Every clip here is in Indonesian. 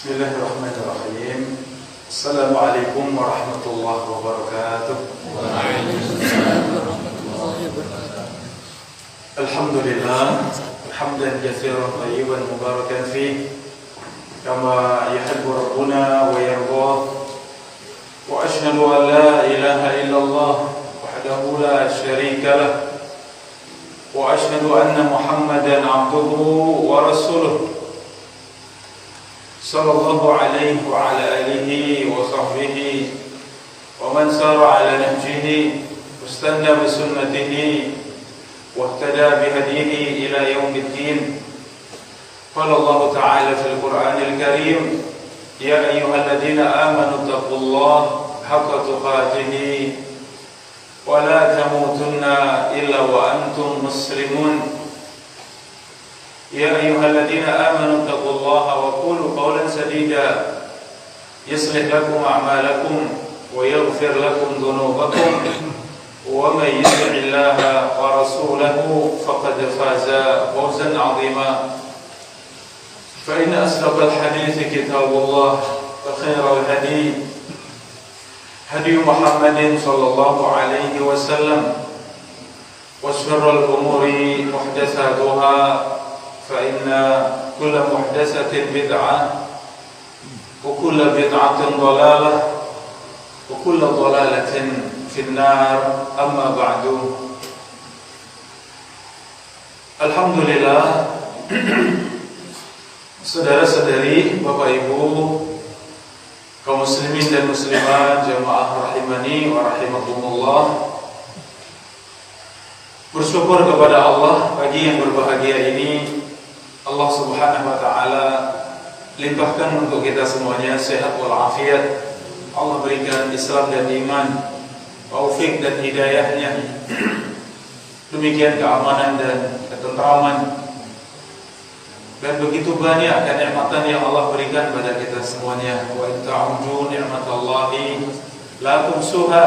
Bismillahirrahmanirrahim. Assalamualaikum warahmatullahi wabarakatuh. Waalaikumsalam warahmatullahi wabarakatuh. Alhamdulillah, hamdan katsiran tayyiban mubarakan fih, kama yuhibbu rabbuna wa yardah. Wa asyhadu an la ilaha illallah wahdahu la syarika lah. Wa asyhadu anna Muhammadan abduhu wa rasuluh. Sallallahu alaihi wa ala alihi wa sahbihi wa man sara ala nahjihi wastanna bi sunnatihi wa ihtada bi hadihi ila yaumiddin. Qala Allah ta'ala fil Qur'anil Karim, ya ayyuhalladzina amanu taqullaha haqqa tuqatih wa la tamutunna illa wa antum muslimun. Ya ayyuhalladzina amanu taqullaha wa qulu qawlan sadida yuslih lakum a'malakum wa yaghfir lakum dhunubakum wa may yuti'illaha wa rasulahu faqad faza fawzan 'azima. Fa inna asdaqal hadithi kitabullah wa khairal hadi hadi Muhammadin sallallahu alaihi wasallam wa syarrul umuri muhdatsatuha fa inna kulla muhdatsatin bid'ah wa kulla bid'atin dhalalah wa kulla dhalalatin finnar. Amma ba'du. Alhamdulillah, saudara-saudari, Bapak Ibu, kaum muslimin dan muslimat, jamaah rahimani wa rahimakumullah, bersyukur kepada Allah pagi yang berbahagia ini. Allah Subhanahu wa ta'ala limpahkan untuk kita semuanya sehat walafiat. Allah berikan Islam dan iman, taufik dan hidayahnya, demikian keamanan dan ketentraman, dan begitu banyak kenikmatan yang Allah berikan pada kita semuanya. Wa in ta'uddu ni'matallahi la tuhsuha.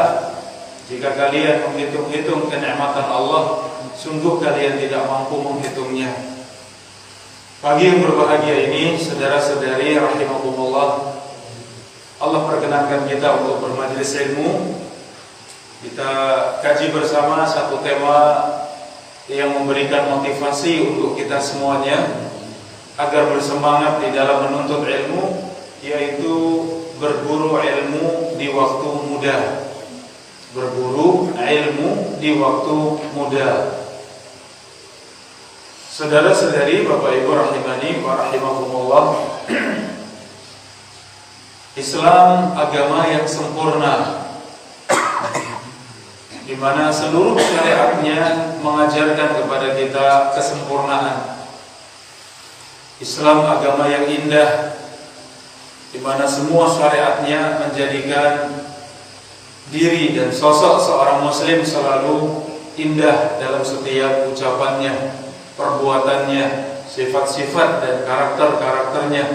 Jika kalian menghitung-hitung kenikmatan Allah, sungguh kalian tidak mampu menghitungnya. Pagi yang berbahagia ini, saudara-saudari rahimakumullah, Allah perkenankan kita untuk bermajelis ilmu. Kita kaji bersama satu tema yang memberikan motivasi untuk kita semuanya agar bersemangat di dalam menuntut ilmu, yaitu berburu ilmu di waktu muda. Berburu ilmu di waktu muda. Saudara-saudari, Bapak Ibu rahimani wa rahimakumullah, Islam agama yang sempurna, di mana seluruh syariatnya mengajarkan kepada kita kesempurnaan. Islam agama yang indah, di mana semua syariatnya menjadikan diri dan sosok seorang muslim selalu indah dalam setiap ucapannya, perbuatannya, sifat-sifat dan karakter-karakternya.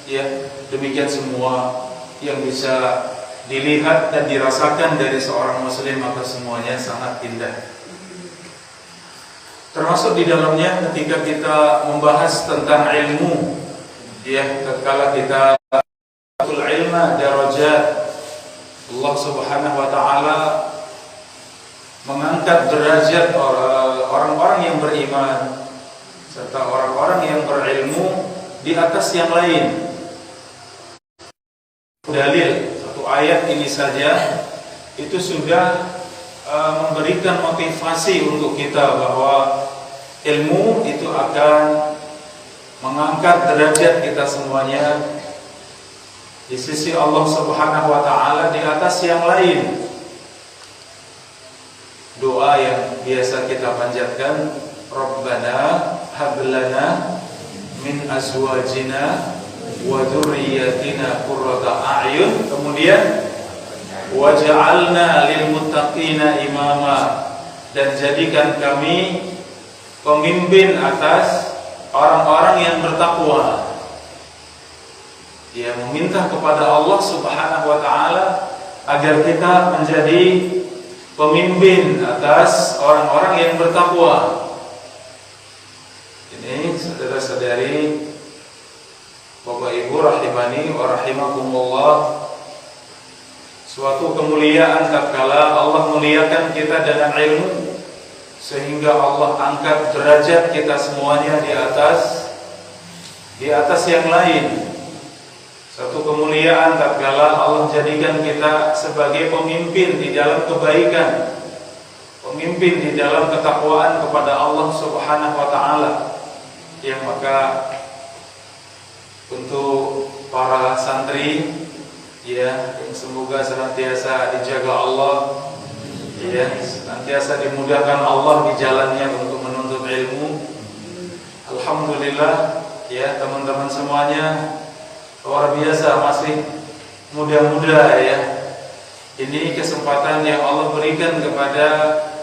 Ya, demikian semua yang bisa dilihat dan dirasakan dari seorang muslim, maka semuanya sangat indah. Termasuk di dalamnya ketika kita membahas tentang ilmu, ya, tatkala kita ilma darajat, Allah Subhanahu wa ta'ala mengangkat derajat orang-orang yang beriman serta orang-orang yang berilmu di atas yang lain. Dalil satu ayat ini saja itu sudah memberikan motivasi untuk kita bahwa ilmu itu akan mengangkat derajat kita semuanya di sisi Allah Subhanahu wa ta'ala di atas yang lain. Doa yang biasa kita panjatkan, Rabbana hablana min azwajina wa dzurriyyatina qurrata a'yun, kemudian waj'alna lil muttaqina imama, dan jadikan kami pemimpin atas orang-orang yang bertakwa. Dia meminta kepada Allah Subhanahu wa ta'ala agar kita menjadi pemimpin atas orang-orang yang bertakwa. Ini saudara-saudari, Bapak Ibu Ibu rahimani wa rahimakumullah, suatu kemuliaan tatkala Allah muliakan kita dengan ilmu, sehingga Allah angkat derajat kita semuanya di atas yang lain. Satu kemuliaan tatkala Allah jadikan kita sebagai pemimpin di dalam kebaikan, pemimpin di dalam ketakwaan kepada Allah Subhanahu wa taala. Yang maka untuk para santri ya, yang semoga senantiasa dijaga Allah, ya, senantiasa dimudahkan Allah di jalannya untuk menuntut ilmu. Alhamdulillah ya, teman-teman semuanya luar biasa, masih muda-muda ya. Ini kesempatan yang Allah berikan kepada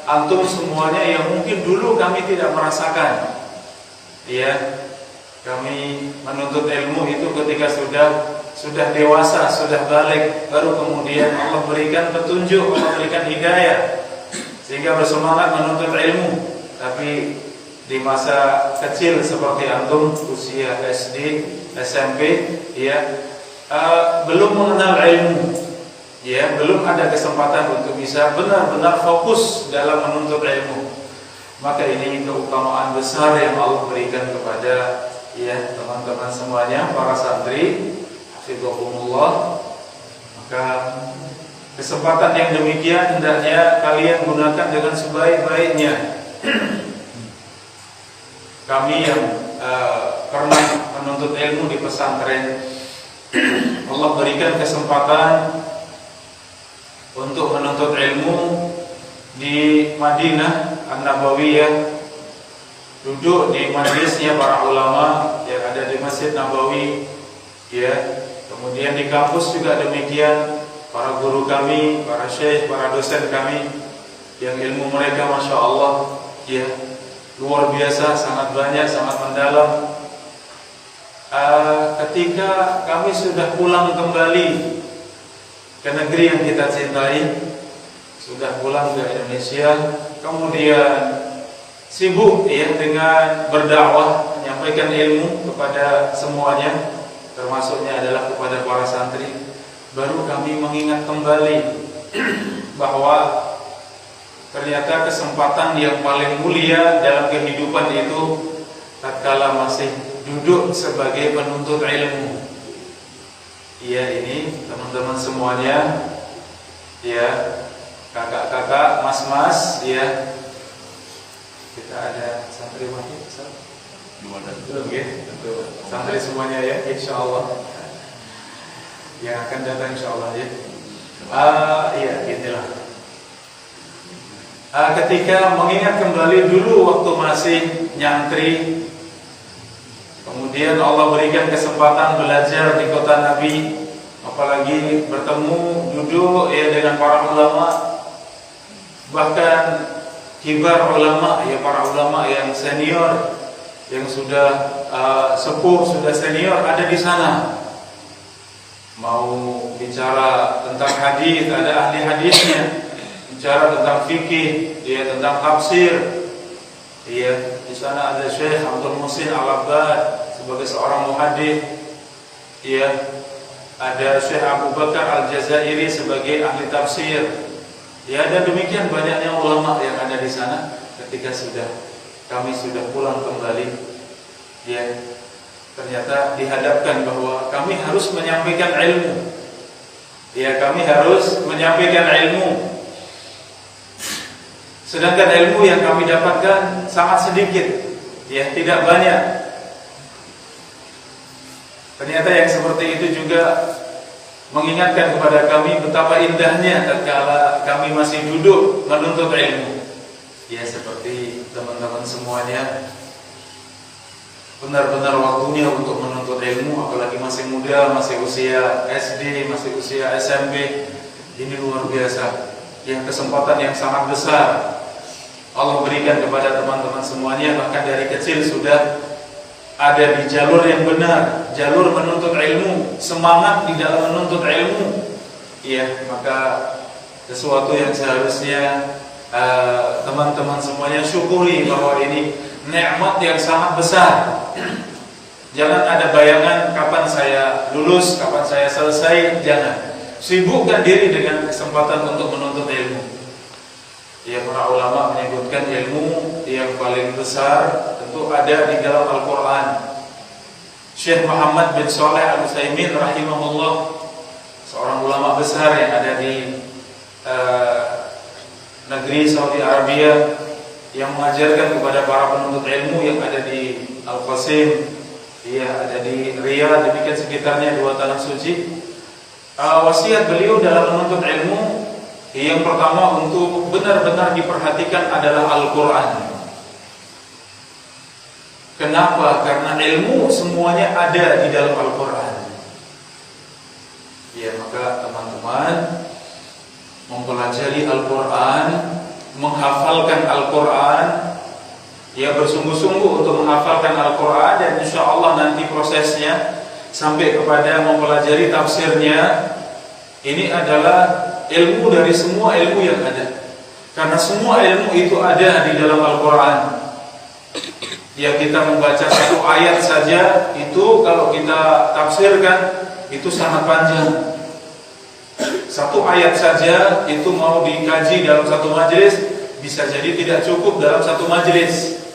antum semuanya yang mungkin dulu kami tidak merasakan. Ya, kami menuntut ilmu itu ketika sudah dewasa, sudah balik, baru kemudian Allah berikan petunjuk, Allah berikan hidayah sehingga bersemangat menuntut ilmu. Tapi di masa kecil seperti antum, usia SD, SMP, ya, belum mengenal ilmu, ya, belum ada kesempatan untuk bisa benar-benar fokus dalam menuntut ilmu. Maka ini keutamaan besar yang Allah berikan kepada ya teman-teman semuanya, para santri, hafizahumullah. Maka kesempatan yang demikian hendaknya kalian gunakan dengan sebaik-baiknya. Kami yang pernah menuntut ilmu di pesantren, Allah berikan kesempatan untuk menuntut ilmu di Madinah An-Nabawiyah, duduk di majlisnya para ulama yang ada di Masjid Nabawi, ya. Kemudian di kampus juga demikian, para guru kami, para syekh, para dosen kami yang ilmu mereka masya Allah, ya, luar biasa, sangat banyak, sangat mendalam. Ketika kami sudah pulang kembali ke negeri yang kita cintai, sudah pulang ke Indonesia, kemudian sibuk ya dengan berdakwah, menyampaikan ilmu kepada semuanya, termasuknya adalah kepada para santri. Baru kami mengingat kembali bahwa ternyata kesempatan yang paling mulia dalam kehidupan itu tatkala masih duduk sebagai penuntut ilmu. Iya, ini teman-teman semuanya, ya, kakak-kakak, mas-mas, ya. Kita ada santri wahid, belum ya? Santri semuanya ya, insya Allah. Yang akan datang insya Allah ya. Iya, inilah. Ketika mengingat kembali dulu waktu masih nyantri, kemudian Allah berikan kesempatan belajar di kota Nabi, apalagi bertemu, duduk ya dengan para ulama, bahkan kibar ulama, ya, para ulama yang senior, yang sudah sepuh, sudah senior ada di sana. Mau bicara tentang hadis, ada ahli hadisnya. Bicara tentang fikih, ya, tentang tafsir, ya, di sana ada Syekh Abdul Muhsin Al-Abbad sebagai seorang muhadits, ya, ada Syekh Abu Bakar Al-Jazairi sebagai ahli tafsir. Ya, dan demikian banyaknya ulama yang ada di sana. Ketika kami sudah pulang kembali, ya, ternyata dihadapkan bahwa kami harus menyampaikan ilmu. Ya, kami harus menyampaikan ilmu. Sedangkan ilmu yang kami dapatkan sangat sedikit, ya, tidak banyak. Ternyata yang seperti itu juga mengingatkan kepada kami betapa indahnya tatkala kami masih duduk menuntut ilmu. Ya, seperti teman-teman semuanya, benar-benar waktunya untuk menuntut ilmu, apalagi masih muda, masih usia SD, masih usia SMP. Ini luar biasa, yang kesempatan yang sangat besar Allah berikan kepada teman-teman semuanya. Bahkan dari kecil sudah ada di jalur yang benar, jalur menuntut ilmu, semangat di dalam menuntut ilmu. Iya, maka sesuatu yang seharusnya teman-teman semuanya syukuri bahwa ini nikmat yang sangat besar. Jangan ada bayangan kapan saya lulus, kapan saya selesai, jangan. Sibukkan diri dengan kesempatan untuk menuntut ilmu. Ya, para ulama menyebutkan ilmu yang paling besar tentu ada di dalam Al-Quran. Syekh Muhammad bin Shalih Al-Utsaimin rahimahullah, seorang ulama besar yang ada di negeri Saudi Arabia, yang mengajarkan kepada para penuntut ilmu yang ada di Al-Qasim, ada di Riyadh, demikian sekitarnya 2 tanah suci. Wasiat beliau dalam menuntut ilmu yang pertama untuk benar-benar diperhatikan adalah Al-Quran. Kenapa? Karena ilmu semuanya ada di dalam Al-Quran. Ya, maka teman-teman mempelajari Al-Quran, menghafalkan Al-Quran, ya, bersungguh-sungguh untuk menghafalkan Al-Quran, dan insya Allah nanti prosesnya sampai kepada mempelajari tafsirnya. Ini adalah ilmu dari semua ilmu yang ada, karena semua ilmu itu ada di dalam Al-Quran. Ya, kita membaca satu ayat saja itu kalau kita tafsirkan itu sangat panjang. Satu ayat saja itu mau dikaji dalam satu majelis bisa jadi tidak cukup dalam satu majelis.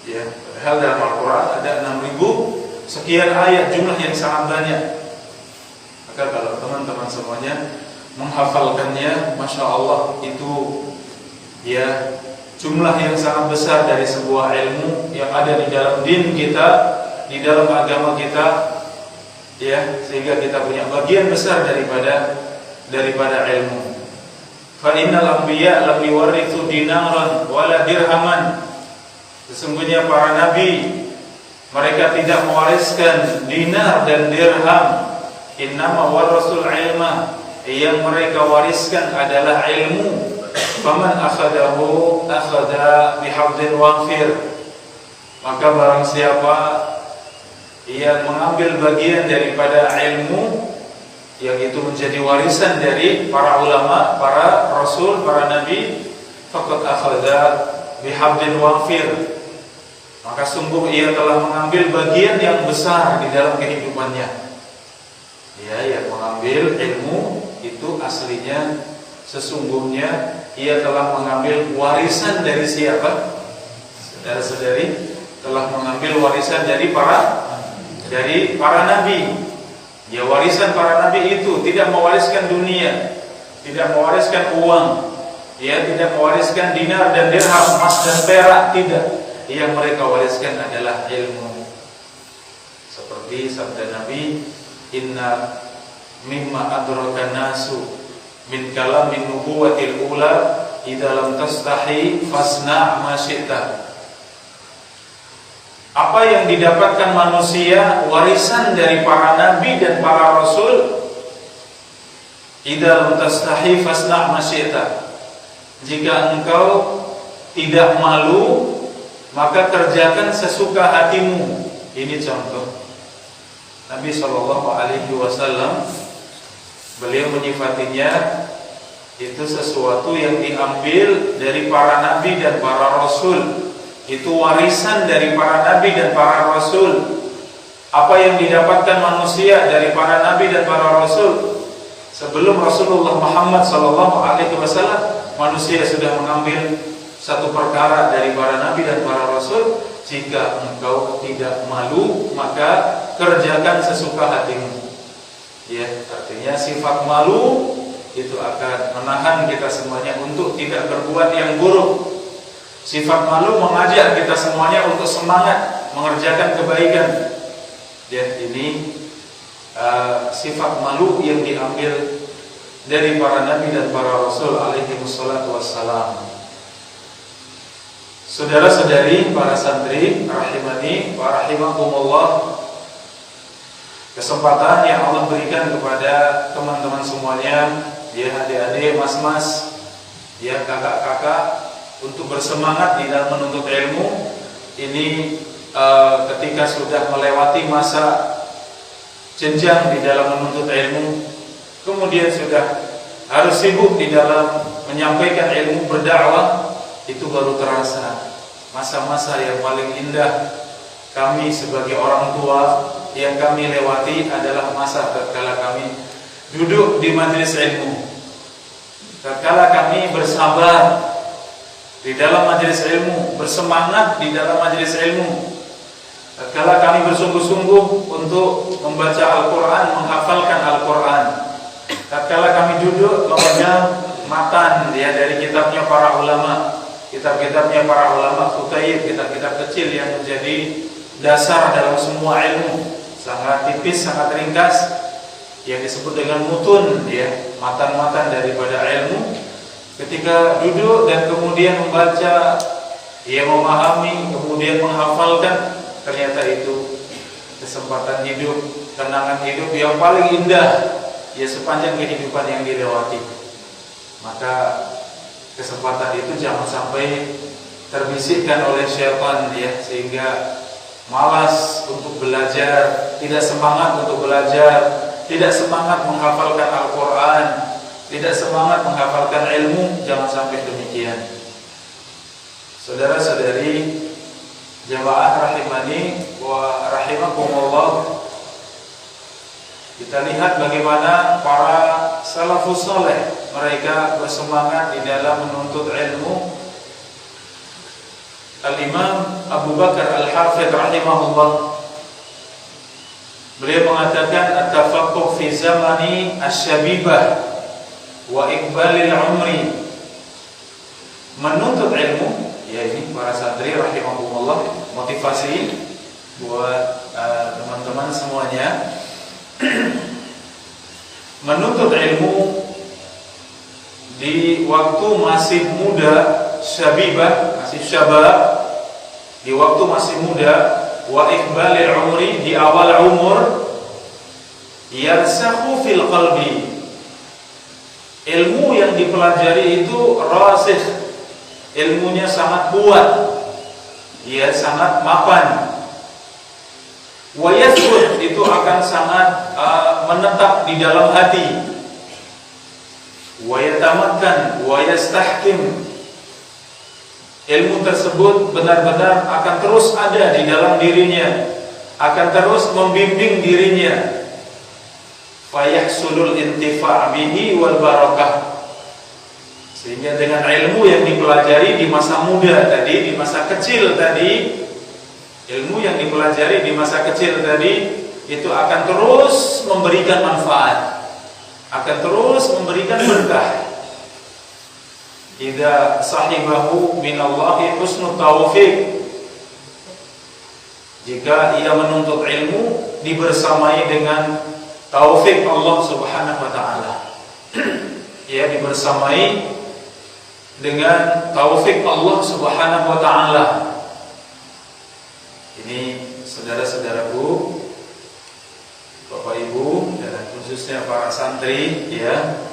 Ya, padahal dalam Al-Quran ada 6.000 sekian ayat, jumlah yang sangat banyak. Maka kalau teman-teman semuanya menghafalkannya, Masya Allah, itu ya jumlah yang sangat besar dari sebuah ilmu yang ada di dalam din kita, di dalam agama kita, ya, sehingga kita punya bagian besar daripada ilmu. Fa innal anbiya lam yuwarithu dinaran wala dirhaman. Sesungguhnya para nabi mereka tidak mewariskan dinar dan dirham. Innama warasul ilma, yang mereka wariskan adalah ilmu. Faman akhadahu akhada bihadzin wafir. Maka barang siapa yang mengambil bagian daripada ilmu yang itu menjadi warisan dari para ulama, para rasul, para nabi, faqad akhadha bihadzin wafir. Maka sungguh ia telah mengambil bagian yang besar di dalam kehidupannya. Ya, yang mengambil ilmu itu aslinya sesungguhnya ia telah mengambil warisan dari siapa? Saudara-saudari, telah mengambil warisan dari para nabi. Ya, warisan para nabi itu tidak mewariskan dunia, tidak mewariskan uang, ya, tidak mewariskan dinar dan dirham, emas dan perak, tidak. Yang mereka wariskan adalah ilmu. Seperti sabda Nabi, inna mimma adrakan nasu min kalamin nubuwatil ula idza lam tastahi fasna ma syi'ta. Apa yang didapatkan manusia warisan dari para nabi dan para rasul, idza lam tastahi fasna ma syi'ta. Jika engkau tidak malu, maka kerjakan sesuka hatimu. Ini contoh Nabi SAW. Beliau menyifatinya itu sesuatu yang diambil dari para nabi dan para rasul. Itu warisan dari para nabi dan para rasul. Apa yang didapatkan manusia dari para nabi dan para rasul, sebelum Rasulullah Muhammad SAW, manusia sudah mengambil satu perkara dari para nabi dan para rasul. Jika engkau tidak malu, maka kerjakan sesuka hatimu. Ya, artinya sifat malu itu akan menahan kita semuanya untuk tidak berbuat yang buruk. Sifat malu mengajak kita semuanya untuk semangat mengerjakan kebaikan. Ya, ini sifat malu yang diambil dari para nabi dan para rasul alaihi wassalatu wassalam. Saudara-saudari, para santri rahimani wa rahimakumullah, kesempatan yang Allah berikan kepada teman-teman semuanya, ya, adik-adik, mas-mas, ya, kakak-kakak, untuk bersemangat di dalam menuntut ilmu. Ini ketika sudah melewati masa jenjang di dalam menuntut ilmu, kemudian sudah harus sibuk di dalam menyampaikan ilmu, berdakwah, itu baru terasa masa-masa yang paling indah, kami sebagai orang tua yang kami lewati adalah masa tatkala kami duduk di majelis ilmu, tatkala kami bersabar di dalam majelis ilmu, bersemangat di dalam majelis ilmu, tatkala kami bersungguh-sungguh untuk membaca Al-Quran, menghafalkan Al-Quran, tatkala kami duduk memegang matan ya dari kitabnya para ulama, kitab-kitabnya para ulama Kutayib, kitab-kitab kecil yang menjadi dasar dalam semua ilmu, sangat tipis, sangat ringkas, yang disebut dengan mutun ya, matan-matan daripada ilmu. Ketika duduk dan kemudian membaca, ia memahami, kemudian menghafalkan, ternyata itu kesempatan hidup, kenangan hidup yang paling indah ya sepanjang kehidupan yang dilewati. Maka kesempatan itu jangan sampai terbisikkan oleh syaitan ya, sehingga malas untuk belajar, tidak semangat untuk belajar, tidak semangat menghafalkan Al-Quran, tidak semangat menghafalkan ilmu. Jangan sampai demikian. Saudara-saudari jamaah rahimani wa rahimakumullah, kita lihat bagaimana para salafus saleh mereka bersemangat di dalam menuntut ilmu. Al-Imam Abu Bakar Al-Hafidh rahimahullah, beliau mengatakan at-tafaqquh fi zamani asy-syabibah wa iqbalil umri. Menuntut ilmu, ya ini para santri rahimahumullah, motivasi buat teman-teman semuanya. Menuntut ilmu di waktu masih muda, syabibah, masih syabab, di waktu masih muda, wa iqbalil umri, di awal umur, yarsakhu fil qalbi. Ilmu yang dipelajari itu rasikh, ilmunya sangat kuat, ya sangat mapan. Wa yathbut, itu akan sangat menetap di dalam hati. Wa yatamakkan wa yastahkim, ilmu tersebut benar-benar akan terus ada di dalam dirinya, akan terus membimbing dirinya. Fayahsulul intifa' bihi wal barakah, sehingga dengan ilmu yang dipelajari di masa muda tadi, di masa kecil tadi, ilmu yang dipelajari di masa kecil tadi itu akan terus memberikan manfaat, akan terus memberikan berkah. Idza sahibahu minallahi husnul taufiq, jika ia menuntut ilmu dibersamai dengan taufik Allah Subhanahu wa taala, ia dibersamai dengan taufik Allah Subhanahu wa taala. Ini saudara-saudaraku, Bapak Ibu, dan khususnya para santri ya,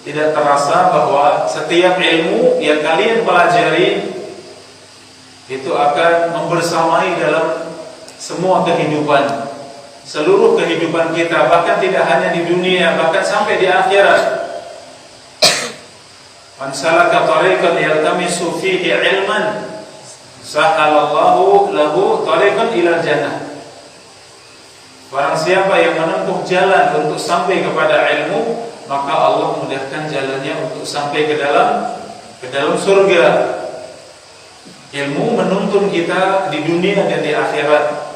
tidak terasa bahwa setiap ilmu yang kalian pelajari itu akan membersamai dalam semua kehidupan, seluruh kehidupan kita, bahkan tidak hanya di dunia, bahkan sampai di akhirat. Man salaka tariqan yaltamisu fihi ilman sahalallahu lahu tariqan ila jannah. Barang siapa yang menempuh jalan untuk sampai kepada ilmu, maka Allah mudahkan jalannya untuk sampai ke dalam surga. Ilmu menuntun kita di dunia dan di akhirat.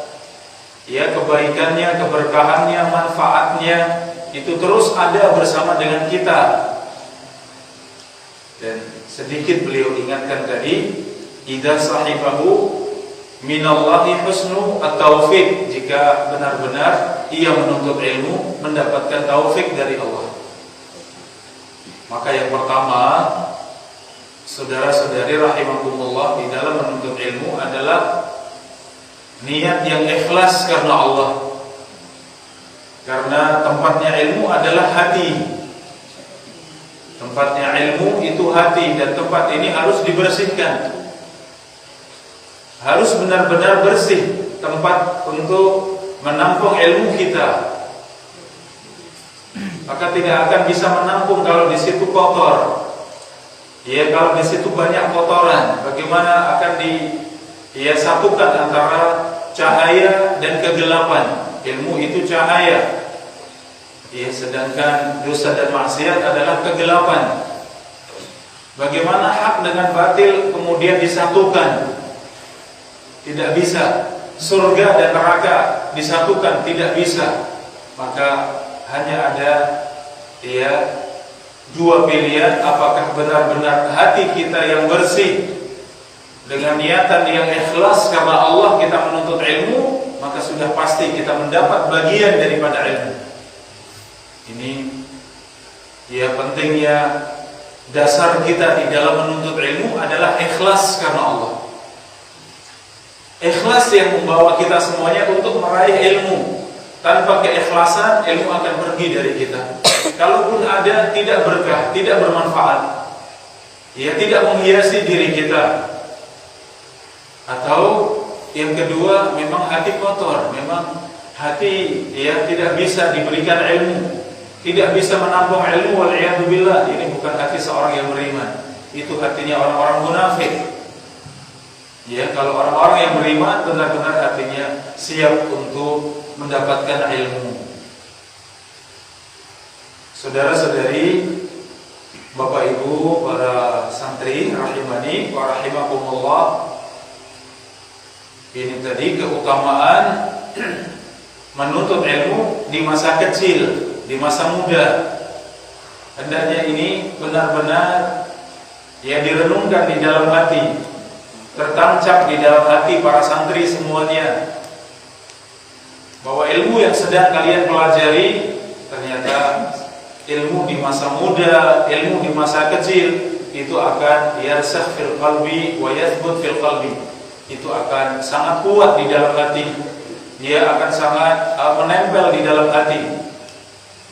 Ya, kebaikannya, keberkahannya, manfaatnya itu terus ada bersama dengan kita. Dan sedikit beliau ingatkan tadi, idza sahibahu minallahi husnu at-taufiq, jika benar-benar ia menuntut ilmu mendapatkan taufik dari Allah. Maka yang pertama, saudara-saudari rahimakumullah, di dalam menuntut ilmu adalah niat yang ikhlas karena Allah. Karena tempatnya ilmu adalah hati. Tempatnya ilmu itu hati, dan tempat ini harus dibersihkan. Harus benar-benar bersih tempat untuk menampung ilmu kita. Maka tidak akan bisa menampung kalau di situ kotor. Ya, kalau di situ banyak kotoran, bagaimana akan ia satukan antara cahaya dan kegelapan. Ilmu itu cahaya, ya, sedangkan dosa dan maksiat adalah kegelapan. Bagaimana hak dengan batil kemudian disatukan? Tidak bisa. Surga dan neraka disatukan, tidak bisa. Maka hanya ada, ya, dua pilihan. Apakah benar-benar hati kita yang bersih dengan niatan yang ikhlas karena Allah kita menuntut ilmu, maka sudah pasti kita mendapat bagian daripada ilmu. Ini, ya, pentingnya dasar kita di dalam menuntut ilmu adalah ikhlas karena Allah. Ikhlas yang membawa kita semuanya untuk meraih ilmu. Tanpa keikhlasan, ilmu akan pergi dari kita. Kalaupun ada, tidak berkah, tidak bermanfaat, ya, tidak menghiasi diri kita. Atau yang kedua, memang hati kotor, memang hati, ya, tidak bisa diberikan ilmu, tidak bisa menampung ilmu. Wal'iyadzubillah, ini bukan hati seorang yang beriman. Itu hatinya orang-orang munafik. Ya, kalau orang-orang yang beriman benar-benar hatinya siap untuk mendapatkan ilmu. Saudara-saudari, Bapak Ibu, para santri rahimani wa rahimakumullah, ini tadi keutamaan menuntut ilmu di masa kecil, di masa muda. Hendaknya ini benar-benar, ya, direnungkan di dalam hati, tertancap di dalam hati para santri semuanya, bahwa ilmu yang sedang kalian pelajari ternyata ilmu di masa muda, ilmu di masa kecil itu akan yarsakh fil qalbi wa yathbut fil qalbi. Itu akan sangat kuat di dalam hati, dia akan sangat menempel di dalam hati.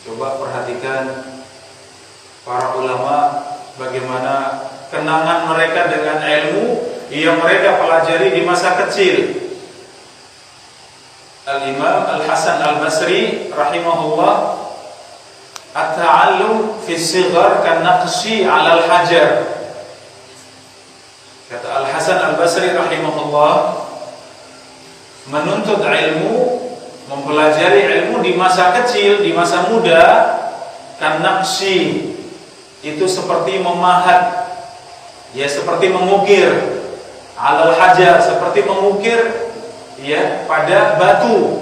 Coba perhatikan para ulama, bagaimana kenangan mereka dengan ilmu yang mereka pelajari di masa kecil. Al-Imam Al-Hasan Al-Basri rahimahullah, at-ta'allum fi as-sighar kan-naqshi 'ala al-hajar. Kata Al-Hasan Al-Basri rahimahullah, menuntut ilmu, mempelajari ilmu di masa kecil, di masa muda, kan-naqshi, itu seperti memahat, ya, seperti mengukir, 'alal hajar, seperti mengukir, ya, pada batu.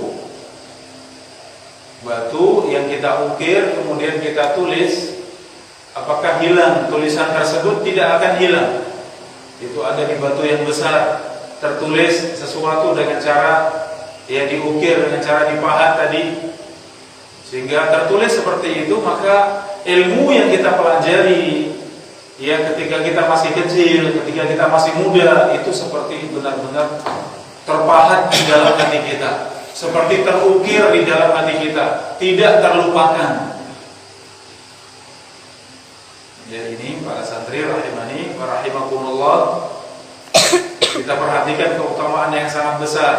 Batu yang kita ukir kemudian kita tulis, apakah hilang tulisan tersebut? Tidak akan hilang. Itu ada di batu yang besar, tertulis sesuatu dengan cara, ya, diukir dengan cara dipahat tadi, sehingga tertulis seperti itu. Maka ilmu yang kita pelajari, ya, ketika kita masih kecil, ketika kita masih muda, itu seperti benar-benar terpahat di dalam hati kita, seperti terukir di dalam hati kita, tidak terlupakan. Ya, ini para santri rahimani wa rahimakumullah, kita perhatikan keutamaan yang sangat besar.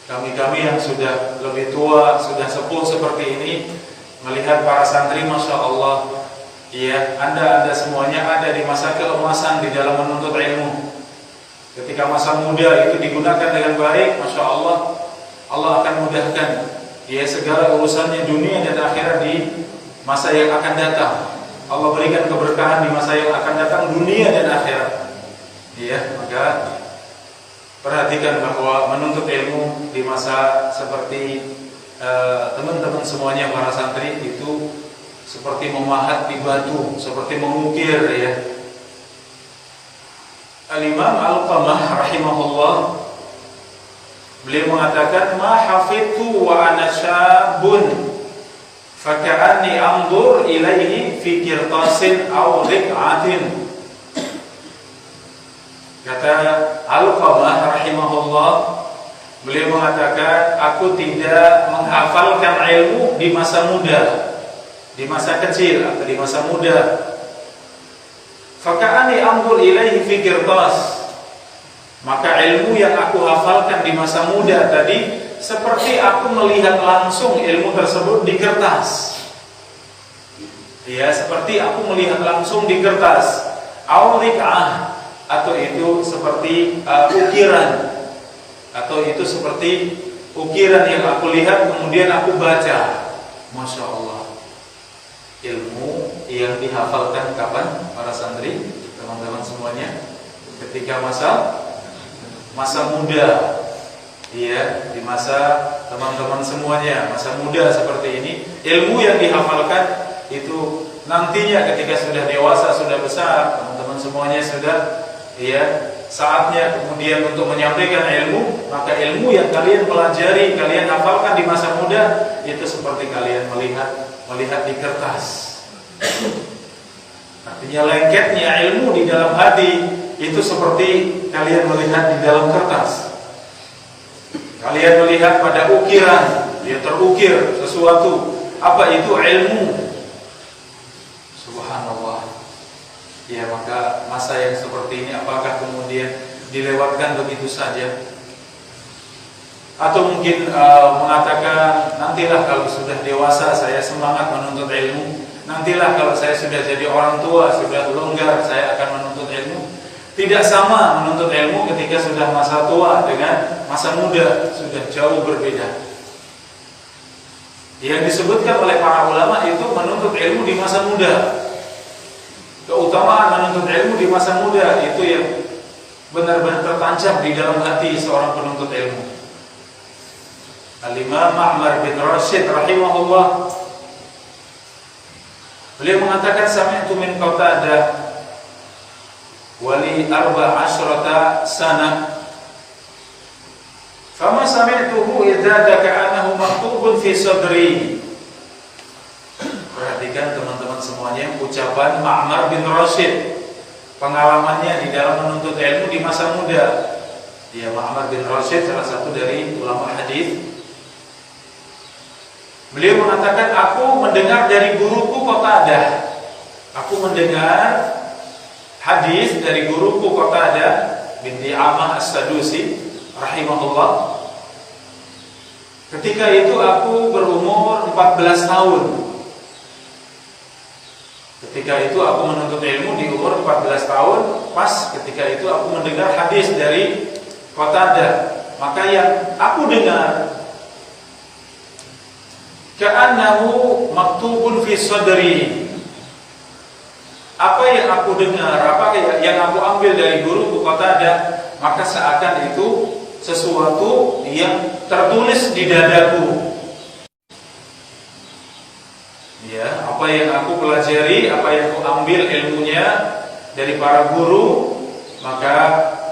Kami-kami yang sudah lebih tua, sudah sepuh seperti ini, melihat para santri, Masya Allah, ya, anda semuanya ada di masa keemasan di dalam menuntut ilmu. Ketika masa muda itu digunakan dengan baik, Masya Allah, Allah akan mudahkan, ya, segala urusannya dunia dan akhirat di masa yang akan datang. Allah berikan keberkahan di masa yang akan datang, dunia dan akhirat. Ya, maka perhatikan bahwa menuntut ilmu di masa seperti teman-teman semuanya para santri itu seperti memahat di batu, seperti mengukir, ya. Al-Imam Al-Qamah rahimahullah, beliau mengatakan, ma hafidtu wa ana syabun faka'anni anzur ilaihi fi qirtasin aw riq'atin. Kata Al-Qamah rahimahullah, beliau mengatakan, aku tidak menghafalkan ilmu di masa muda, di masa kecil atau di masa muda. Faka'ani anzur ilaihi fi qirtas, maka ilmu yang aku hafalkan di masa muda tadi seperti aku melihat langsung ilmu tersebut di kertas. Ya, seperti aku melihat langsung di kertas. Aw riq'ah, atau itu seperti ukiran, atau itu seperti ukiran yang aku lihat kemudian aku baca. Masya Allah, ilmu yang dihafalkan kapan para santri, teman-teman semuanya? Ketika masa muda. Iya, di masa teman-teman semuanya, masa muda seperti ini, ilmu yang dihafalkan itu nantinya ketika sudah dewasa, sudah besar, teman-teman semuanya sudah, iya, saatnya kemudian untuk menyampaikan ilmu, maka ilmu yang kalian pelajari, kalian hafalkan di masa muda, itu seperti kalian melihat di kertas. Artinya lengketnya ilmu di dalam hati itu seperti kalian melihat di dalam kertas. Kalian melihat pada ukiran, dia terukir sesuatu. Apa itu ilmu? Subhanallah. Ya, maka masa yang seperti ini apakah kemudian dilewatkan begitu saja? Atau mungkin mengatakan, nantilah kalau sudah dewasa saya semangat menuntut ilmu, nantilah kalau saya sudah jadi orang tua, sudah longgar, saya akan menuntut ilmu. Tidak sama menuntut ilmu ketika sudah masa tua dengan masa muda, sudah jauh berbeda. Yang disebutkan oleh para ulama itu menuntut ilmu di masa muda. Keutamaan menuntut ilmu di masa muda itu yang benar-benar tertancap di dalam hati seorang penuntut ilmu. Al-Imam Ma'mar bin Rashid rahimahullah, beliau mengatakan, sami'tu min Qatadah wali 14 sana fama sami'tuhu idza ka'annahu maktubun fi sadri. Perhatikan teman-teman semuanya ucapan Ma'mar bin Rashid, pengalamannya di dalam menuntut ilmu di masa muda. Dia Ma'mar bin Rashid salah satu dari ulama hadis. Beliau mengatakan, aku mendengar dari guruku Qatadah. Aku mendengar hadis dari guruku Qatadah bin Di'amah As-Sadusi rahimahullah. Ketika itu aku berumur 14 tahun. Ketika itu aku menuntut ilmu di umur 14 tahun. Pas ketika itu aku mendengar hadis dari Qatadah. Maka yang aku dengar, ka'annahu maktubun fi sadri. Apa yang aku dengar, apa yang aku ambil dari guruku Qatadah, maka seakan itu sesuatu yang tertulis di dadaku. Ya, apa yang aku pelajari, apa yang aku ambil ilmunya dari para guru, maka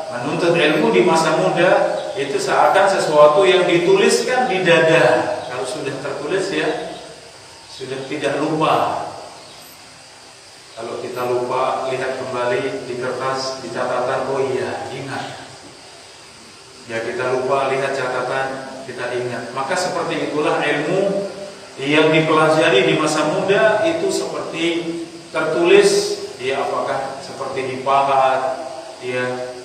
menuntut ilmu di masa muda itu seakan sesuatu yang dituliskan di dada. Kalau sudah tertulis ya, sudah tidak lupa. Kalau kita lupa, lihat kembali di kertas, di catatan, oh iya, ingat. Ya, kita lupa, lihat catatan, kita ingat. Maka seperti itulah ilmu yang dipelajari di masa muda itu seperti tertulis, ya, apakah seperti dipahat, ya,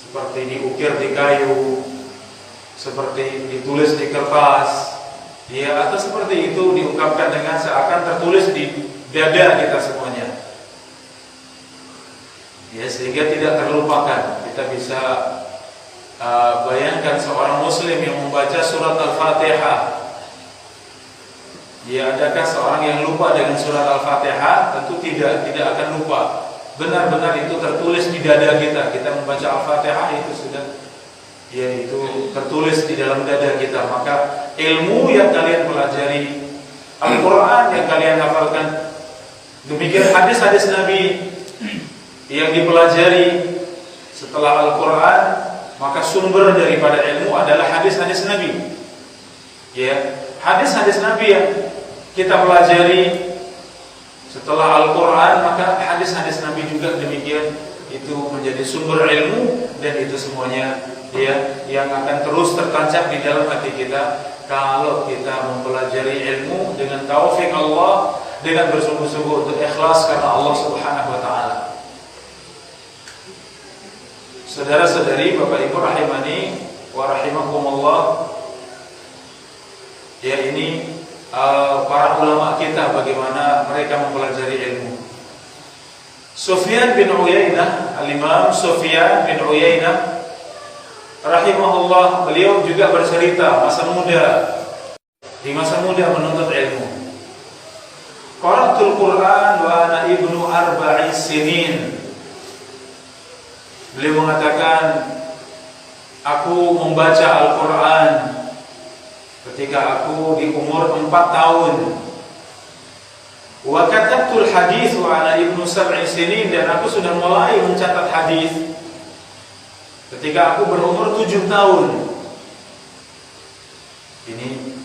seperti diukir di kayu, seperti ditulis di kertas, ya, atau seperti itu diungkapkan dengan seakan tertulis di dada kita semuanya. Ya, sehingga tidak terlupakan. Kita bisa bayangkan seorang muslim yang membaca surat Al-Fatihah. Ya, adakah seorang yang lupa dengan surat Al-Fatihah? Tentu tidak akan lupa. Benar-benar itu tertulis di dada kita. Kita membaca Al-Fatihah itu sudah, ya, itu tertulis di dalam dada kita. Maka ilmu yang kalian pelajari, Al-Quran yang kalian hafalkan, demikian hadis-hadis Nabi yang dipelajari setelah Al-Quran, maka sumber daripada ilmu adalah hadis-hadis Nabi. Ya, hadis-hadis Nabi yang kita pelajari setelah Al-Quran, maka hadis-hadis Nabi juga demikian, itu menjadi sumber ilmu, dan itu semuanya, ya, yang akan terus tertancap di dalam hati kita kalau kita mempelajari ilmu dengan taufik Allah, dengan bersungguh-sungguh untuk ikhlas karena Allah Subhanahu wa taala. Saudara-saudari, Bapak Ibu rahimani wa rahimakumullah, ya, ini para ulama kita bagaimana mereka mempelajari ilmu. Sufyan bin Uyainah, Al-Imam Sufyan bin Uyainah rahimahullah, beliau juga bercerita di masa muda menuntut ilmu. Qara'tul Qur'an wa ana ibnu arba'i sinin. Beliau mengatakan, aku membaca Al-Quran ketika aku di umur 4 tahun. Wa katabtul hadis wa ana ibnu sab'i sinin, dan aku sudah mulai mencatat hadis ketika aku berumur 7 tahun. Ini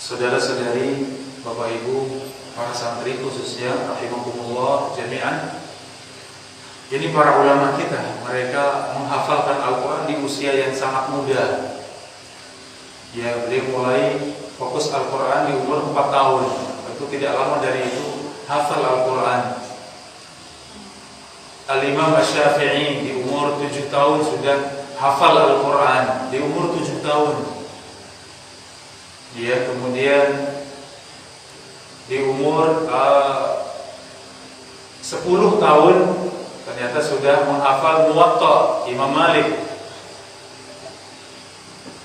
saudara-saudari, Bapak Ibu, para santri khususnya rahimakumullah jami'an. Ini para ulama kita, mereka menghafalkan Al-Quran di usia yang sangat muda. Ya, beliau mulai fokus Al-Quran di umur 4 tahun. Itu tidak lama dari itu hafal Al-Quran. Al-Imam Asy-Syafi'i di umur 7 tahun sudah hafal Al-Quran, di umur 7 tahun. Dia kemudian di umur 10 tahun ternyata sudah menghafal Muwatta Imam Malik.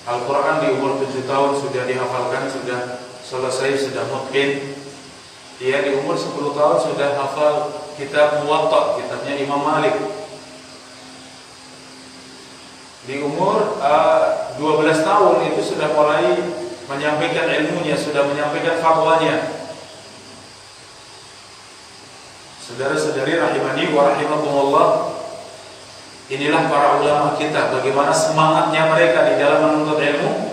Al-Quran di umur 7 tahun sudah dihafalkan, sudah selesai, sudah mungkin. Dia di umur 10 tahun sudah hafal kitab Muwatta, kitabnya Imam Malik. Di umur 12 tahun itu sudah mulai menyampaikan ilmunya, sudah menyampaikan fatwanya. Saudara-saudari rahimani wa rahimakumullah, inilah para ulama kita, bagaimana semangatnya mereka di dalam menuntut ilmu.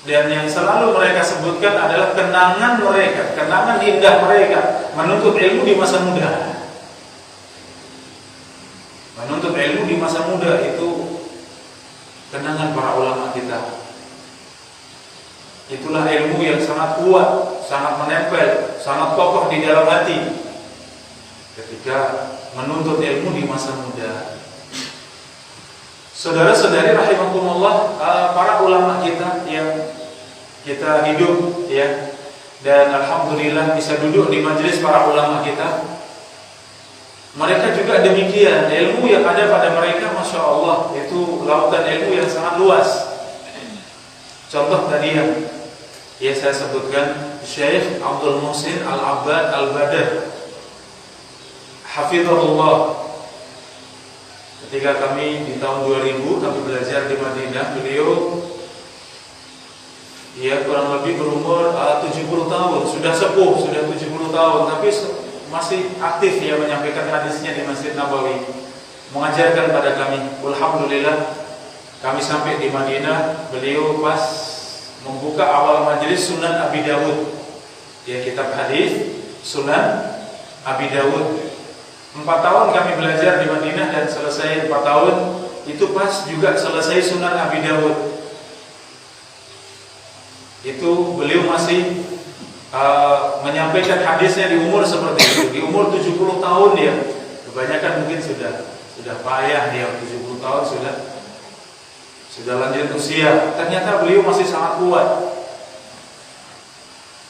Dan yang selalu mereka sebutkan adalah kenangan mereka, kenangan indah mereka menuntut ilmu di masa muda. Menuntut ilmu di masa muda itu kenangan para ulama kita. Itulah ilmu yang sangat kuat, sangat menempel, sangat kokoh di dalam hati ketika menuntut ilmu di masa muda. Saudara-saudari rahimakumullah, para ulama kita yang kita hidup ya, dan alhamdulillah bisa duduk di majelis para ulama kita. Mereka juga demikian, ilmu yang ada pada mereka Masya Allah, itu lautan ilmu yang sangat luas. Contoh tadi yang saya sebutkan, Syekh Abdul Muhsin Al-Abbad Al-Badr hafizahullah. Ketika kami di tahun 2000 kami belajar di Madinah, beliau kurang lebih berumur 70 tahun, sudah sepuh, sudah 70 tahun, tapi masih aktif menyampaikan hadisnya di Masjid Nabawi, mengajarkan pada kami. Alhamdulillah, kami sampai di Madinah, beliau pas membuka awal majelis Sunan Abi Dawud, kitab hadis Sunan Abi Dawud. 4 tahun kami belajar di Madinah dan selesai 4 tahun itu pas juga selesai Sunan Abi Dawud. Itu beliau masih menyampaikan hadisnya di umur seperti itu, di umur 70 tahun dia. Kebanyakan mungkin sudah payah dia, 70 tahun sudah lanjut usia. Ternyata beliau masih sangat kuat.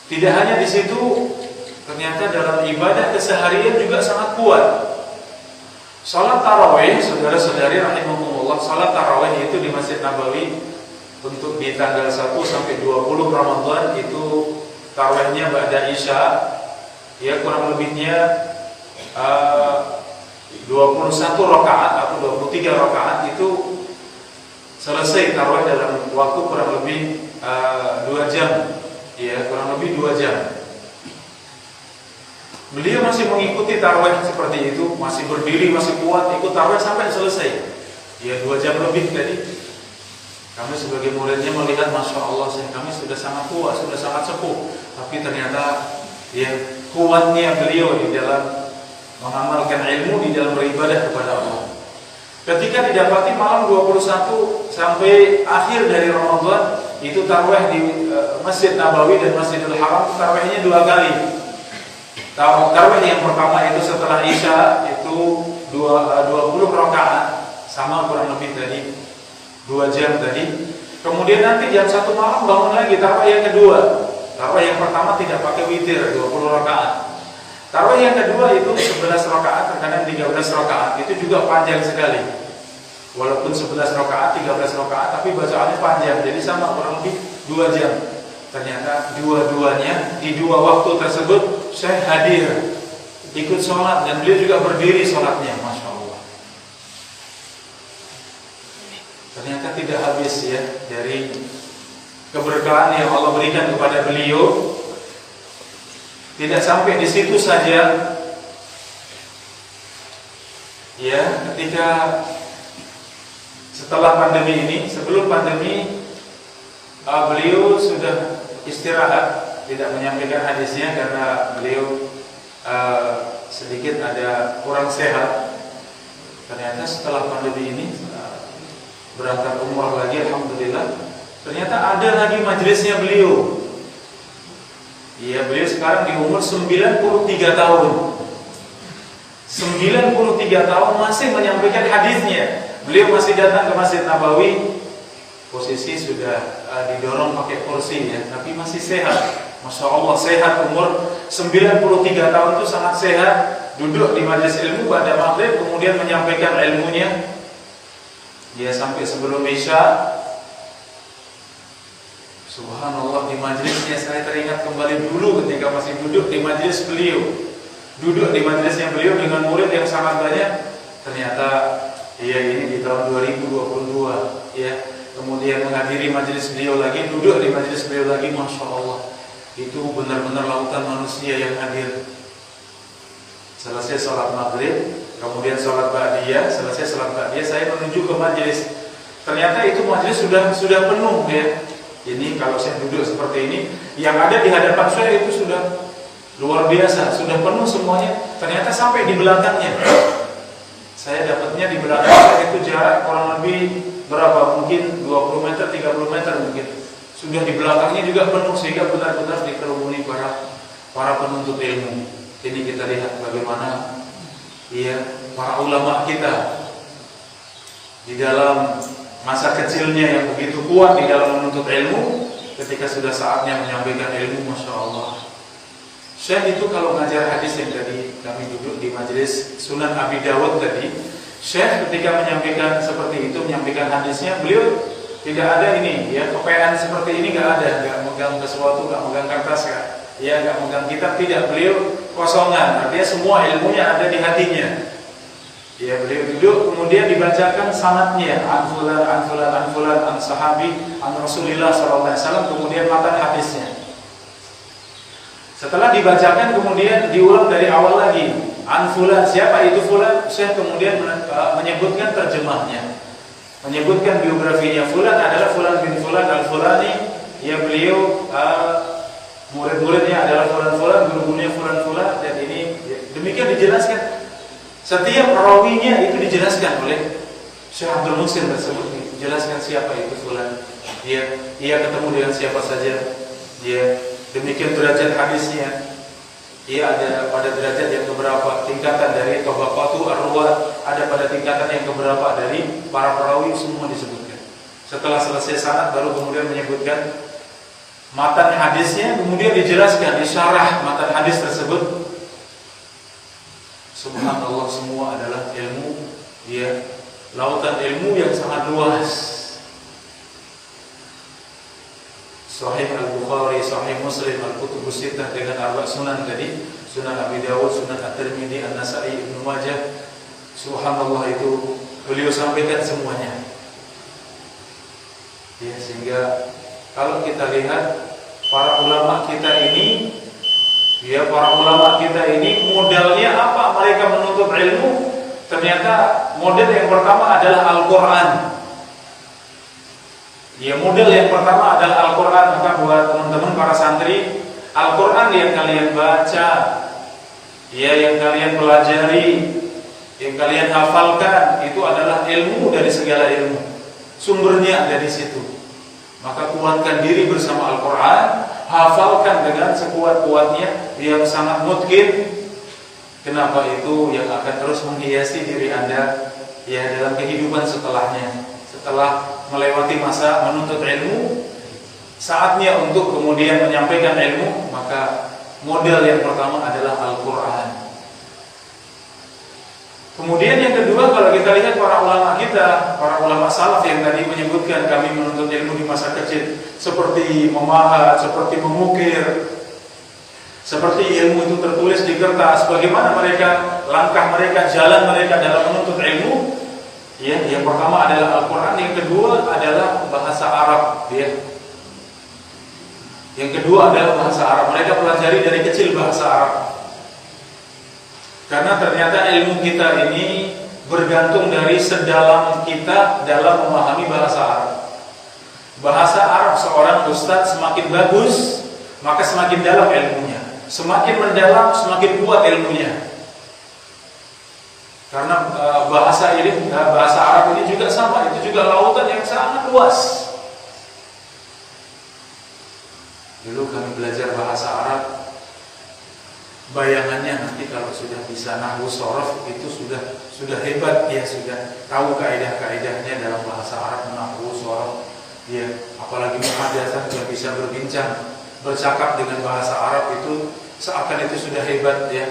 Tidak hanya di situ, ternyata dalam ibadah keseharian juga sangat kuat. Salat tarawih, saudara-saudari rahimakumullah, salat tarawih itu di Masjid Nabawi untuk di tanggal 1 sampai 20 Ramadan itu tarawihnya ba'da Isya, kurang lebihnya 21 rakaat atau 23 rakaat itu selesai tarawih dalam waktu kurang lebih 2 jam, kurang lebih 2 jam. Beliau masih mengikuti tarawih seperti itu, masih berdiri, masih kuat, ikut tarawih sampai selesai. 2 jam lebih tadi. Kami sebagai muridnya melihat, Masya Allah, kami sudah sangat tua, sudah sangat sepuh, tapi ternyata kuatnya beliau di dalam mengamalkan ilmu, di dalam beribadah kepada Allah. Ketika didapati malam 21 sampai akhir dari Ramadan, itu tarawih di Masjid Nabawi dan Masjidil Haram, tarawihnya 2 kali. Tarawih yang pertama itu setelah Isya itu 20 rakaat, sama kurang lebih tadi 2 jam tadi. Kemudian nanti jam 1 malam bangun lagi tarawih yang kedua. Tarawih yang pertama tidak pakai witir, 20 rakaat. Tarawih yang kedua itu 11 rakaat, terkadang 13 rakaat, itu juga panjang sekali. Walaupun 11 rakaat, 13 rakaat, tapi bacaannya panjang, jadi sama kurang lebih 2 jam. Ternyata dua-duanya di dua waktu tersebut saya hadir, ikut sholat, dan beliau juga berdiri sholatnya, Masya Allah. Ternyata tidak habis ya dari keberkahan yang Allah berikan kepada beliau. Tidak sampai di situ saja. Ya, ketika setelah pandemi ini, sebelum pandemi, beliau sudah istirahat, tidak menyampaikan hadisnya karena beliau sedikit ada kurang sehat. Ternyata setelah pandemi ini berangkat umrah lagi, alhamdulillah. Ternyata ada lagi majelisnya beliau. Iya, beliau sekarang di umur 93 tahun. 93 tahun masih menyampaikan hadisnya. Beliau masih datang ke Masjid Nabawi. Posisi sudah didorong pakai kursi ya, tapi masih sehat. Masya Allah, sehat. Umur 93 tahun itu sangat sehat. Duduk di majelis ilmu pada maghrib, kemudian menyampaikan ilmunya. Dia sampai sebelum Isya. Subhanallah, di majelisnya saya teringat kembali dulu ketika masih duduk di majelis beliau. Duduk di majelisnya beliau dengan murid yang sangat banyak. Ternyata ya ini di tahun 2022 ya. Kemudian menghadiri majelis beliau lagi, duduk di majelis beliau lagi, Masya Allah. Itu benar-benar lautan manusia yang hadir. Selesai sholat maghrib, kemudian sholat ba'diyah. Selesai sholat ba'diyah, saya menuju ke majelis. Ternyata itu majelis sudah penuh ya. Ini kalau saya duduk seperti ini, yang ada di hadapan saya itu sudah luar biasa, sudah penuh semuanya. Ternyata sampai di belakangnya. Saya dapatnya di belakang saya itu jarak kurang lebih berapa? Mungkin 20 meter, 30 meter mungkin. Sudah di belakangnya juga penuh, sehingga benar-benar dikerumuni para penuntut ilmu. Ini kita lihat bagaimana para ulama kita di dalam masa kecilnya yang begitu kuat di dalam menuntut ilmu, ketika sudah saatnya menyampaikan ilmu, Masya Allah. Syekh itu kalau ngajar hadis yang tadi kami duduk di majelis Sunan Abi Dawud tadi, Syekh ketika menyampaikan seperti itu, menyampaikan hadisnya, beliau tidak ada ini ya, kepean seperti ini nggak ada, nggak megang sesuatu, nggak megang kertas ya, nggak megang kitab, tidak. Beliau kosongan, artinya semua ilmunya ada di hatinya. Ya, beliau duduk, kemudian dibacakan sanadnya, an fulan, an fulan, an fulan, an sahabi, an Rasulillah SAW, kemudian matan hadisnya. Setelah dibacakan, kemudian diulang dari awal lagi, an fulan, siapa itu fulan? Saya kemudian menyebutkan terjemahnya, menyebutkan biografinya. Fulan adalah fulan bin fulan al-fulani. Ya, beliau murid-muridnya adalah fulan-fulan, guru-gurunya fulan-fulan, dan ini demikian dijelaskan. Setiap rawinya itu dijelaskan oleh Syekh Abdul Muhsin tersebut, dijelaskan siapa itu fulan. Ia ketemu dengan siapa saja. Demikian derajat hadisnya. Ia ada pada derajat yang keberapa, tingkatan dari tabaqatu ar-ruwat, ada pada tingkatan yang keberapa dari para perawi, semua disebutkan. Setelah selesai sanad baru kemudian menyebutkan matan hadisnya, kemudian dijelaskan, disyarah matan hadis tersebut. Subhanallah, semua adalah ilmu, lautan ilmu yang sangat luas. Sahih Al-Bukhari, Sahih Muslim, Al-Kutubus Sittah dengan arba' sunan tadi, Sunan Abi Dawud, Sunan At-Tirmidzi, An-Nasa'i, Ibnu Majah. Subhanallah, itu beliau sampaikan semuanya. Ya, sehingga kalau kita lihat para ulama kita ini, para ulama kita ini modalnya apa? Mereka menuntut ilmu. Ternyata model yang pertama adalah Al-Quran. Model yang pertama adalah Al-Quran. Maka buat teman-teman para santri, Al-Quran yang kalian baca, yang kalian pelajari, yang kalian hafalkan, itu adalah ilmu dari segala ilmu. Sumbernya ada di situ. Maka kuatkan diri bersama Al-Quran, hafalkan dengan sekuat-kuatnya yang sangat mungkin. Kenapa? Itu yang akan terus menghiasi diri Anda dalam kehidupan setelahnya. Setelah melewati masa menuntut ilmu, saatnya untuk kemudian menyampaikan ilmu, maka Modal yang pertama adalah Al-Quran. Kemudian yang kedua, kalau kita lihat para ulama kita, para ulama salaf yang tadi menyebutkan kami menuntut ilmu di masa kecil, seperti memahat, seperti mengukir, seperti ilmu itu tertulis di kertas, bagaimana mereka, langkah mereka, jalan mereka dalam menuntut ilmu. Ya, yang pertama adalah Al-Quran, yang kedua adalah bahasa Arab. Ya. Yang kedua adalah bahasa Arab. Mereka pelajari dari kecil bahasa Arab. Karena ternyata ilmu kita ini bergantung dari sedalam kita dalam memahami bahasa Arab. Bahasa Arab seorang ustadz semakin bagus, maka semakin dalam ilmunya. Semakin mendalam, semakin kuat ilmunya. Karena bahasa Arab ini juga sama, itu juga lautan yang sangat luas. Dulu kami belajar bahasa Arab, bayangannya nanti kalau sudah bisa nahwu shorof itu sudah hebat, ya sudah tahu kaidah-kaidahnya dalam bahasa Arab, nahwu shorof, ya apalagi muhadatsah sudah bisa berbincang, bercakap dengan bahasa Arab itu seakan itu sudah hebat, ya.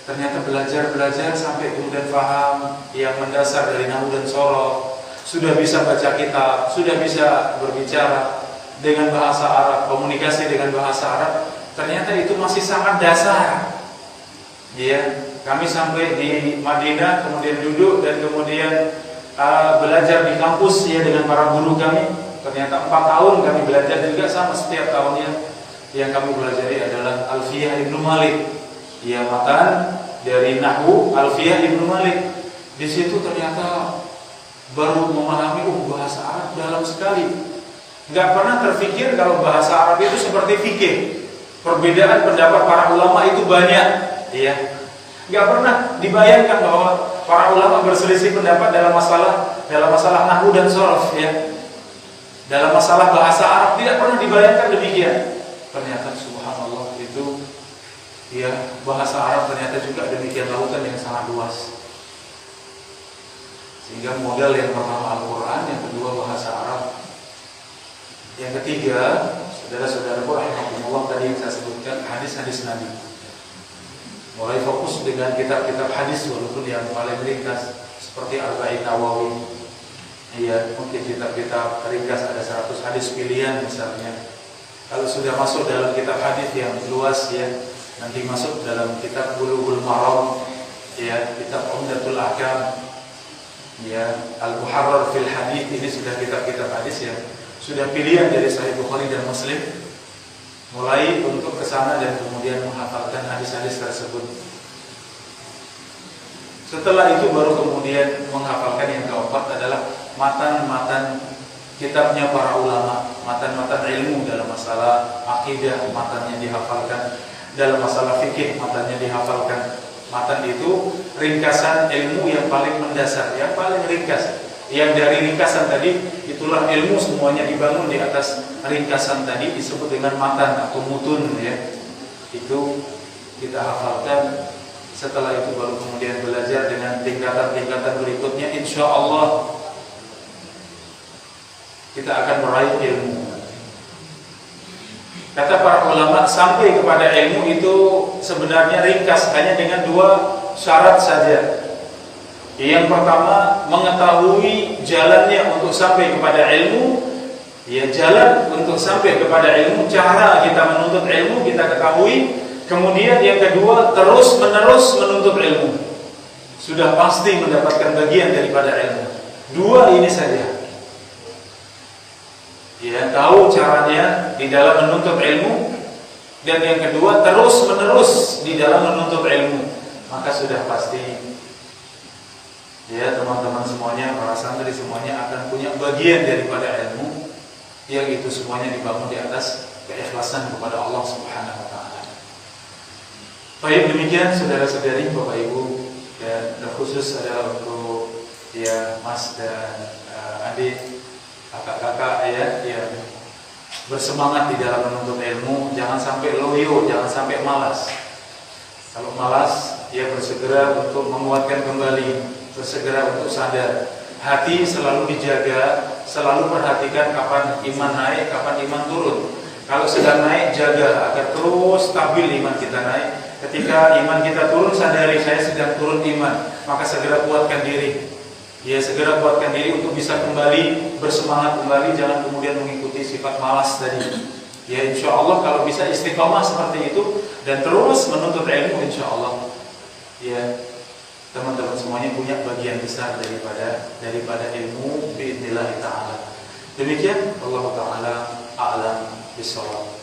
Ternyata belajar sampai kemudian paham yang mendasar dari nahwu dan shorof, sudah bisa baca kitab, sudah bisa berbicara dengan bahasa Arab, komunikasi dengan bahasa Arab, ternyata itu masih sangat dasar. Ya, kami sampai di Madinah, kemudian duduk dan kemudian belajar di kampus ya dengan para guru kami. Ternyata 4 tahun kami belajar juga sama, setiap tahunnya yang kami pelajari adalah Alfiyah Ibnu Malik. Ya, matan dari nahwu Alfiyah Ibnu Malik. Di situ ternyata baru memahami bahasa Arab dalam sekali. Nggak pernah terfikir kalau bahasa Arab itu seperti fikih. Perbedaan pendapat para ulama itu banyak, ya. Nggak pernah dibayangkan bahwa para ulama berselisih pendapat dalam masalah nahwu dan shorof, ya. Dalam masalah bahasa Arab tidak pernah dibayangkan demikian. Ternyata subhanallah itu, ya, bahasa Arab ternyata juga demikian lautan yang sangat luas. Sehingga modal yang pertama Al-Quran, yang kedua bahasa Arab. Yang ketiga, saudara-saudaraku rahimakumullah, tadi yang saya sebutkan hadis-hadis Nabi. Mulai fokus dengan kitab-kitab hadis walaupun yang paling ringkas seperti Arba'in Nawawi. Iya, mungkin kitab-kitab ringkas ada 100 hadis pilihan misalnya. Kalau sudah masuk dalam kitab hadis yang luas, ya, nanti masuk dalam kitab Bulughul Maram, ya, kitab Umdatul Ahkam, ya, Al-Muharrar fil Hadis, ini sudah kitab-kitab hadis yang sudah pilihan dari Sahih Bukhari dan Muslim. Mulai untuk kesana dan kemudian menghafalkan hadis-hadis tersebut. Setelah itu baru kemudian menghafalkan yang keempat adalah matan-matan kitabnya para ulama, matan-matan ilmu dalam masalah akidah, matannya dihafalkan. Dalam masalah fikih, matannya dihafalkan. Matan itu ringkasan ilmu yang paling mendasar, yang paling ringkas. Yang dari ringkasan tadi, itulah ilmu semuanya dibangun di atas ringkasan tadi, disebut dengan matan atau mutun, ya. Itu kita hafalkan. Setelah itu baru kemudian belajar dengan tingkatan-tingkatan berikutnya. Insya Allah kita akan meraih ilmu. Kata para ulama, sampai kepada ilmu itu sebenarnya ringkas hanya dengan 2 syarat saja. Yang pertama, mengetahui jalannya untuk sampai kepada ilmu. Ya, jalan untuk sampai kepada ilmu, cara kita menuntut ilmu kita ketahui. Kemudian yang kedua, terus menerus menuntut ilmu. Sudah pasti mendapatkan bagian daripada ilmu. 2 ini saja. Ya, tahu caranya di dalam menuntut ilmu, dan yang kedua terus menerus di dalam menuntut ilmu, maka sudah pasti, ya, teman-teman semuanya, para santri semuanya akan punya bagian daripada ilmu, yang itu semuanya dibangun di atas keikhlasan kepada Allah Subhanahu wa taala. Baik, demikian saudara-saudari, Bapak Ibu, dan khusus adalah untuk, ya, Mas dan adik, kakak-kakak, ya, yang bersemangat di dalam menuntut ilmu. Jangan sampai loyo, jangan sampai malas. Kalau malas, ya, bersegera untuk menguatkan kembali, bersegera untuk sadar. Hati selalu dijaga, selalu perhatikan kapan iman naik, kapan iman turun. Kalau sedang naik, jaga agar terus stabil iman kita naik. Ketika iman kita turun, sadari saya sedang turun iman, maka segera kuatkan diri. Ya, segera kuatkan diri untuk bisa kembali bersemangat kembali, jangan kemudian mengikuti sifat malas tadi. Ya, insya Allah kalau bisa istiqomah seperti itu dan terus menuntut ilmu, insya Allah. Ya, teman-teman semuanya punya bagian besar daripada ilmu biidznillah ta'ala. Demikian, Allah Ta'ala a'lam bishawab.